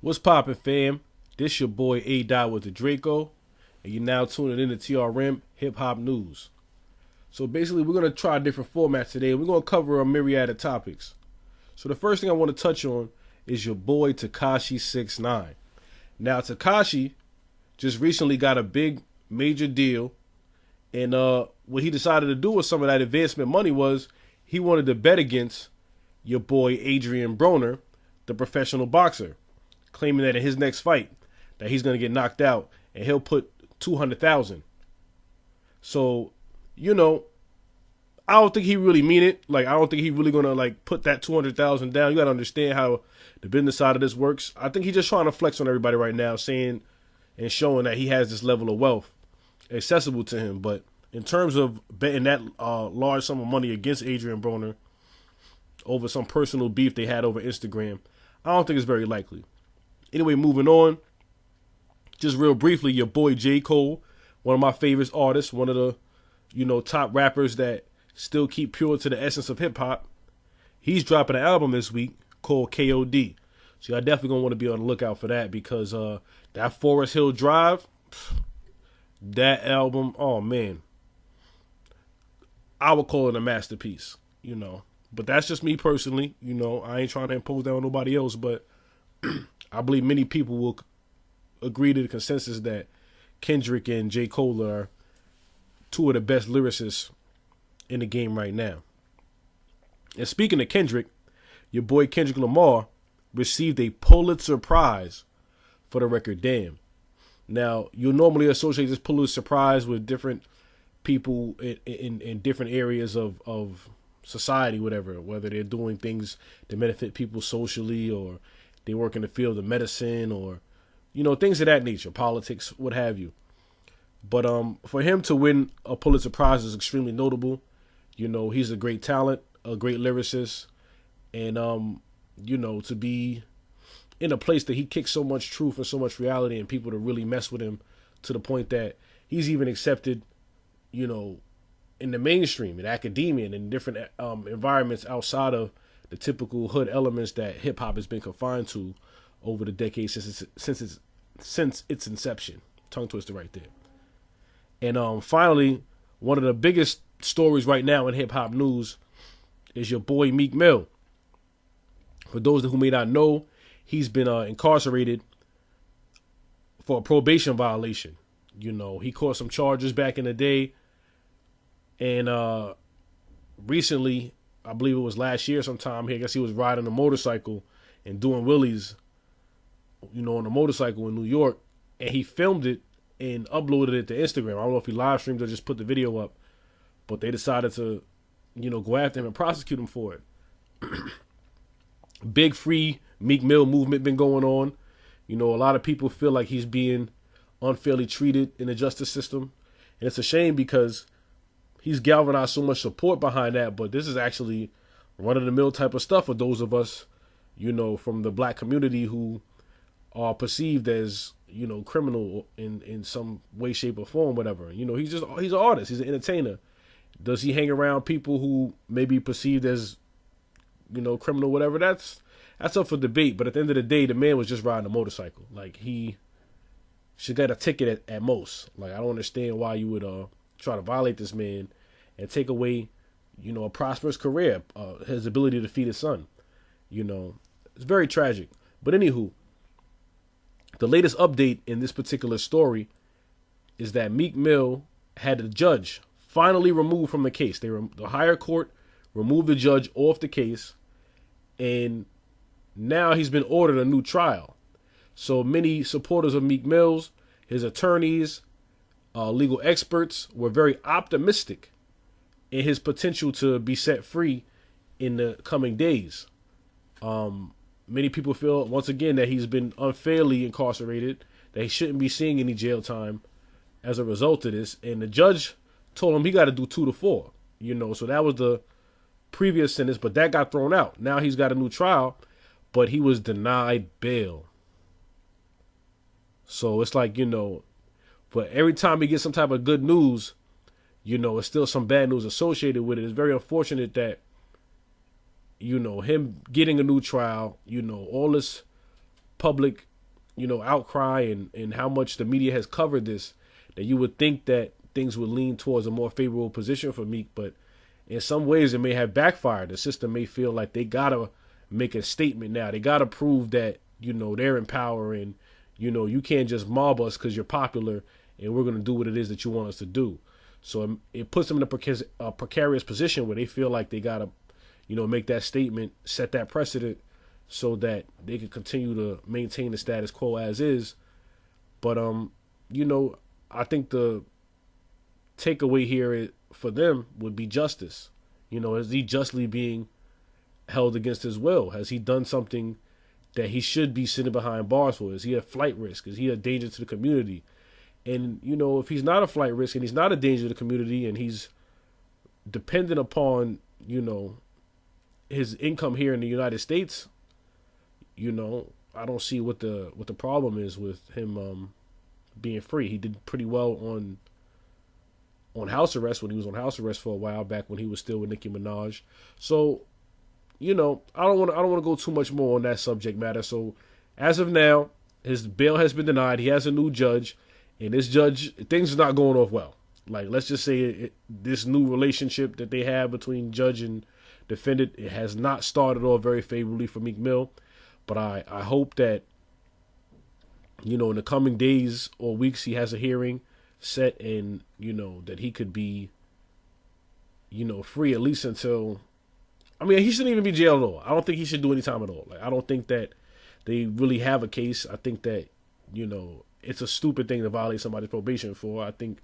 What's poppin', fam? This your boy A Dot with the Draco, and you're now tuning in to TRM Hip Hop News. So basically, we're gonna try different formats today. We're gonna cover a myriad of topics. So the first thing I want to touch on is your boy Tekashi 6ix9ine. Now Tekashi just recently got a big major deal, and what he decided to do with some of that advancement money was he wanted to bet against your boy Adrien Broner, the professional boxer, claiming that in his next fight that he's gonna get knocked out and he'll put 200,000. So, I don't think he really mean it. Like, I don't think he really gonna put that 200,000 down. You gotta understand how the business side of this works. I think he's just trying to flex on everybody right now, saying and showing that he has this level of wealth accessible to him. But in terms of betting that large sum of money against Adrien Broner over some personal beef they had over Instagram, I don't think it's very likely. Anyway, moving on. Just real briefly, your boy J. Cole, one of my favorite artists, one of the, top rappers that still keep pure to the essence of hip hop. He's dropping an album this week called KOD. So y'all definitely gonna want to be on the lookout for that, because that Forest Hill Drive, that album, oh man, I would call it a masterpiece, But that's just me personally, I ain't trying to impose that on nobody else, but I believe many people will agree to the consensus that Kendrick and J. Cole are two of the best lyricists in the game right now. And speaking of Kendrick, your boy Kendrick Lamar received a Pulitzer Prize for the record Damn. Now, you'll normally associate this Pulitzer Prize with different people in different areas of society, whether they're doing things to benefit people socially, or they work in the field of medicine, or things of that nature, politics, what have you. But for him to win a Pulitzer Prize is extremely notable. He's a great talent, a great lyricist, and to be in a place that he kicks so much truth and so much reality, and people to really mess with him to the point that he's even accepted, in the mainstream, in academia, and in different environments outside of the typical hood elements that hip hop has been confined to over the decades since its inception. Tongue twister right there. And finally, one of the biggest stories right now in hip hop news is your boy Meek Mill. For those who may not know, he's been incarcerated for a probation violation. He caught some charges back in the day, and recently, I believe it was last year sometime, I guess he was riding a motorcycle and doing wheelies, on a motorcycle in New York, and he filmed it and uploaded it to Instagram. I don't know if he live streamed or just put the video up, but they decided to, go after him and prosecute him for it. Big free Meek Mill movement been going on. A lot of people feel like he's being unfairly treated in the justice system, and it's a shame because he's galvanized so much support behind that, but this is actually run-of-the-mill type of stuff for those of us, from the black community who are perceived as, criminal in some way, shape, or form, whatever. He's an artist. He's an entertainer. Does he hang around people who may be perceived as, criminal, whatever? That's up for debate. But at the end of the day, the man was just riding a motorcycle. Like, he should get a ticket at most. Like, I don't understand why you would try to violate this man and take away, a prosperous career, his ability to feed his son. It's very tragic. But anywho, the latest update in this particular story is that Meek Mill had the judge finally removed from the case. The higher court removed the judge off the case, and now he's been ordered a new trial. So many supporters of Meek Mill's, his attorneys, legal experts were very optimistic in his potential to be set free in the coming days. Many people feel, once again, that he's been unfairly incarcerated, that he shouldn't be seeing any jail time as a result of this. And the judge told him he got to do 2 to 4, so that was the previous sentence, but that got thrown out. Now he's got a new trial, but he was denied bail. So it's like, but every time he gets some type of good news, it's still some bad news associated with it. It's very unfortunate that, him getting a new trial, all this public outcry and how much the media has covered this, that you would think that things would lean towards a more favorable position for Meek. But in some ways, it may have backfired. The system may feel like they gotta make a statement now. They gotta prove that they're in power, and you can't just mob us because you're popular, and we're gonna do what it is that you want us to do. So it puts them in a precarious position where they feel like they gotta, make that statement, set that precedent, so that they can continue to maintain the status quo as is. But I think the takeaway here for them would be justice. Is he justly being held against his will? Has he done something that he should be sitting behind bars for? Is he a flight risk? Is he a danger to the community? And, if he's not a flight risk and he's not a danger to the community and he's dependent upon, his income here in the United States, I don't see what the problem is with him being free. He did pretty well on house arrest when he was on house arrest for a while back when he was still with Nicki Minaj. So, I don't want to go too much more on that subject matter. So, as of now, his bail has been denied. He has a new judge. And this judge, things are not going off well. Like, let's just say this new relationship that they have between judge and defendant, it has not started off very favorably for Meek Mill. But I hope that, in the coming days or weeks, he has a hearing set and, that he could be, free at least until, he shouldn't even be jailed at all. I don't think he should do any time at all. Like, I don't think that they really have a case. I think that, it's a stupid thing to violate somebody's probation for. I think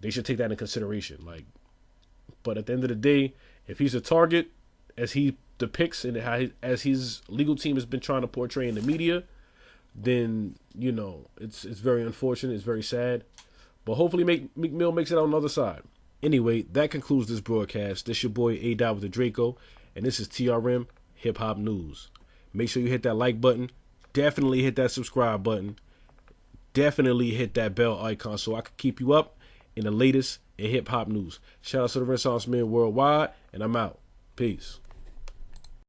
they should take that into consideration. But at the end of the day, if he's a target, as he depicts and as his legal team has been trying to portray in the media, then it's very unfortunate. It's very sad. But hopefully, Meek Mill makes it out on the other side. Anyway, that concludes this broadcast. This your boy A-Dot with the Draco, and this is TRM Hip Hop News. Make sure you hit that like button. Definitely hit that subscribe button. Definitely hit that bell icon so I can keep you up in the latest in hip hop news. Shout out to the Renaissance Men worldwide, and I'm out. Peace.